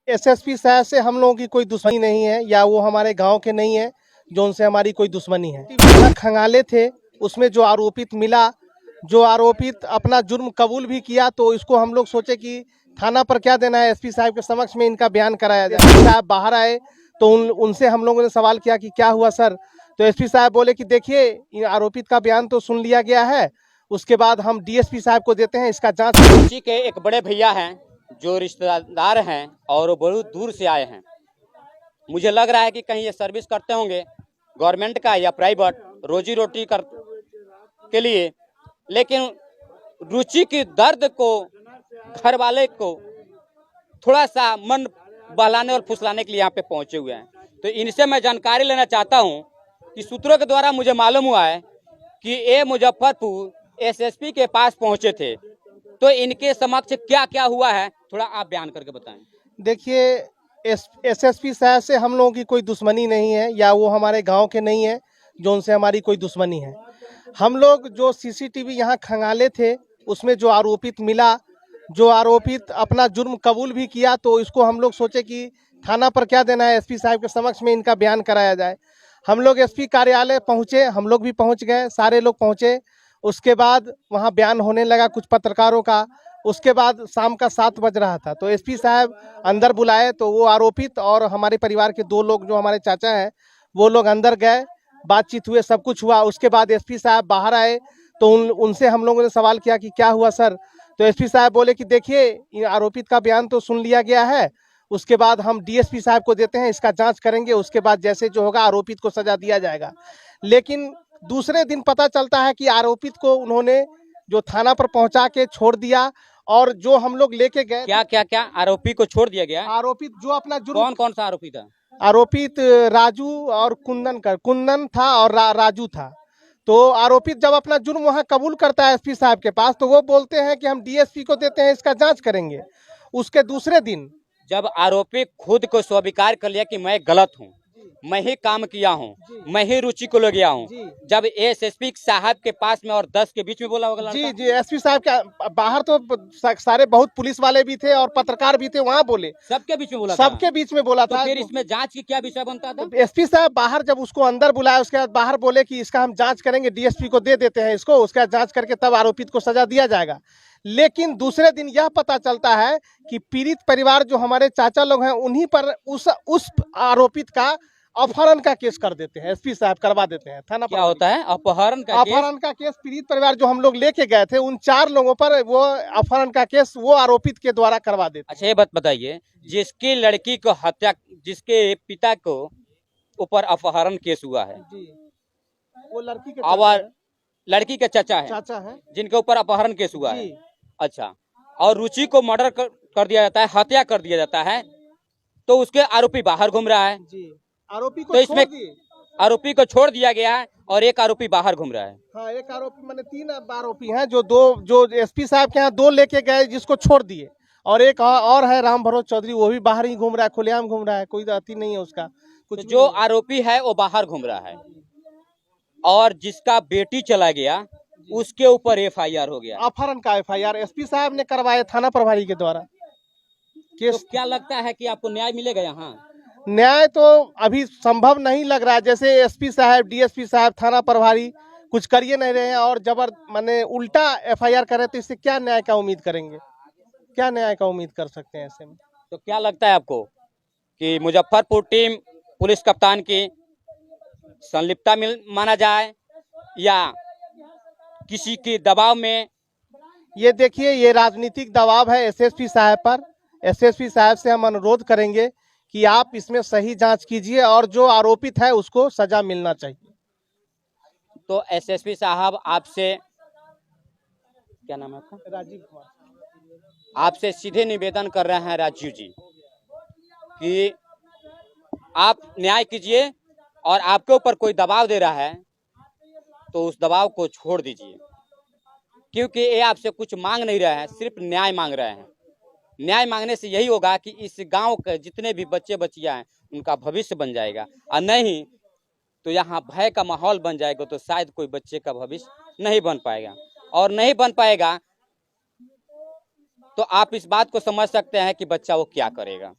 SSP साहब से हम लोगों की कोई दुश्मनी नहीं है, या वो हमारे गांव के नहीं है जो उनसे हमारी कोई दुश्मनी है। खंगाले थे, उसमें जो आरोपित मिला, जो आरोपित अपना जुर्म कबूल भी किया, तो इसको हम लोग सोचे कि थाना पर क्या देना है, एसपी साहब के समक्ष में इनका बयान कराया जाए। एसपी साहब बाहर आए तो उनसे हम लोगों ने सवाल किया कि क्या हुआ सर। तो एसपी साहब बोले कि देखिए, आरोपित का बयान तो सुन लिया गया है, उसके बाद हम डीएसपी साहब को देते हैं, इसका जांच। रुचि के एक बड़े भैया हैं जो रिश्तेदार हैं और वो बहुत दूर से आए हैं। मुझे लग रहा है कि कहीं ये सर्विस करते होंगे गवर्नमेंट का या प्राइवेट, रोजी रोटी के लिए। लेकिन रुचि की दर्द को घर वाले को थोड़ा सा मन बहलाने और फुसलाने के लिए यहाँ पे पहुंचे हुए हैं। तो इनसे मैं जानकारी लेना चाहता हूँ कि सूत्रों के द्वारा मुझे मालूम हुआ है कि ये मुजफ्फरपुर एसएसपी के पास पहुंचे थे, तो इनके समक्ष क्या क्या हुआ है थोड़ा आप बयान करके बताएं। देखिए, एसएसपी साहब से हम लोगों की कोई दुश्मनी नहीं है, या वो हमारे गांव के नहीं है जो उनसे हमारी कोई दुश्मनी है। हम लोग जो सीसीटीवी यहाँ खंगाले थे, उसमें जो आरोपित मिला, जो आरोपित अपना जुर्म कबूल भी किया, तो इसको हम लोग सोचे कि थाना पर क्या देना है, एसपी साहब के समक्ष में इनका बयान कराया जाए। हम लोग एसपी कार्यालय पहुँचे, हम लोग भी पहुँच गए, सारे लोग पहुँचे। उसके बाद वहाँ बयान होने लगा कुछ पत्रकारों का। उसके बाद शाम का 7 बज रहा था, तो एसपी साहब अंदर बुलाए, तो वो आरोपित और हमारे परिवार के 2 लोग जो हमारे चाचा हैं, वो लोग अंदर गए, बातचीत हुए, सब कुछ हुआ। उसके बाद एसपी साहब बाहर आए तो उनसे हम लोगों ने सवाल किया कि क्या हुआ सर। तो एसपी साहब बोले कि देखिए, आरोपित का बयान तो सुन लिया गया है, उसके बाद हम डीएसपी साहब को देते हैं, इसका जांच करेंगे, उसके बाद जैसे जो होगा आरोपित को सजा दिया जाएगा। लेकिन दूसरे दिन पता चलता है कि आरोपित को उन्होंने जो थाना पर पहुंचा के छोड़ दिया, और जो हम लोग लेके गए। क्या आरोपी को छोड़ दिया गया? आरोपित जो अपना जुर्म, कौन सा आरोपी था? आरोपित राजू और कुंदन था और राजू था। तो आरोपित जब अपना जुर्म वहां कबूल करता है एसपी साहब के पास, तो वो बोलते हैं कि हम डीएसपी को देते हैं, इसका जांच करेंगे। उसके दूसरे दिन जब आरोपी खुद को स्वीकार कर लिया कि मैं गलत हूँ, मैं ही काम किया हूँ, मैं ही रुचि को ले गया हूँ, जब एसएसपी साहब के पास में और 10 के बीच में बोला होगा। जी जी, एसपी साहब के बाहर तो सारे बहुत पुलिस वाले भी थे और पत्रकार भी थे, वहाँ बोले, सबके बीच में बोला, सबके बीच में बोला था। फिर इसमें जांच की क्या विषय बनता था? एसपी साहब बाहर जब उसको अंदर बुलाया, उसके बाद बाहर बोले कि इसका हम जांच करेंगे, डीएसपी को दे देते हैं इसको, उसका जांच करके तब आरोपित को सजा दिया जाएगा। लेकिन दूसरे दिन यह पता चलता है कि पीड़ित परिवार जो हमारे चाचा लोग हैं, उन्हीं पर उस आरोपित का अपहरण का केस कर देते हैं, एसपी साहब करवा देते हैं थाना। क्या होता है अपहरण का केस? पीड़ित परिवार जो हम लोग लेके गए थे, उन 4 लोगों पर वो अपहरण का केस वो आरोपित के द्वारा करवा देते। अच्छा, ये बात बताइए, जिसकी लड़की को हत्या, जिसके पिता को ऊपर अपहरण केस हुआ है, वो लड़की के और लड़की के चाचा है जिनके ऊपर अपहरण केस हुआ है। अच्छा, और रुचि को मर्डर कर दिया जाता है, हत्या कर दिया जाता है, तो उसके आरोपी बाहर घूम रहा है जी। आरोपी को तो इसमें आरोपी को छोड़ दिया गया है और एक आरोपी बाहर घूम रहा है। हाँ, एक आरोपी माने 3 आरोपी हैं, जो एसपी साहब के यहाँ 2 लेके गए, जिसको छोड़ दिए, और एक और है राम भरोज चौधरी, वो भी बाहर ही घूम रहा है, खुलेआम घूम रहा है, कोई अति नहीं है उसका कुछ। तो जो आरोपी है वो बाहर घूम रहा है, और जिसका बेटी चला गया उसके ऊपर एफआईआर हो गया, अपहरण का एफआईआर एसपी साहब ने करवाया थाना प्रभारी के द्वारा केस। तो क्या लगता है कि आपको न्याय मिलेगा यहाँ? न्याय तो अभी संभव नहीं लग रहा है, जैसे एसपी साहब, डीएसपी साहब, थाना प्रभारी कुछ करिए नहीं रहे हैं, और माने उल्टा एफआईआर कर रहे, तो इससे क्या न्याय का उम्मीद करेंगे, क्या न्याय का उम्मीद कर सकते हैं ऐसे में? तो क्या लगता है आपको कि मुजफ्फरपुर टीम पुलिस कप्तान की संलिप्तता माना जाए या किसी के दबाव में? ये देखिए, ये राजनीतिक दबाव है एसएसपी साहब पर। एसएसपी साहब से हम अनुरोध करेंगे कि आप इसमें सही जांच कीजिए, और जो आरोपित है उसको सजा मिलना चाहिए। तो एसएसपी साहब आपसे, क्या नाम है आपका? राजीव कुमार। आपसे सीधे निवेदन कर रहे हैं राजीव जी कि आप न्याय कीजिए, और आपके ऊपर कोई दबाव दे रहा है तो उस दबाव को छोड़ दीजिए, क्योंकि ये आपसे कुछ मांग नहीं रहे हैं, सिर्फ न्याय मांग रहे हैं। न्याय मांगने से यही होगा कि इस गांव के जितने भी बच्चे बच्चियां हैं उनका भविष्य बन जाएगा, और नहीं तो यहाँ भय का माहौल बन जाएगा, तो शायद कोई बच्चे का भविष्य नहीं बन पाएगा, और नहीं बन पाएगा तो आप इस बात को समझ सकते हैं कि बच्चा वो क्या करेगा।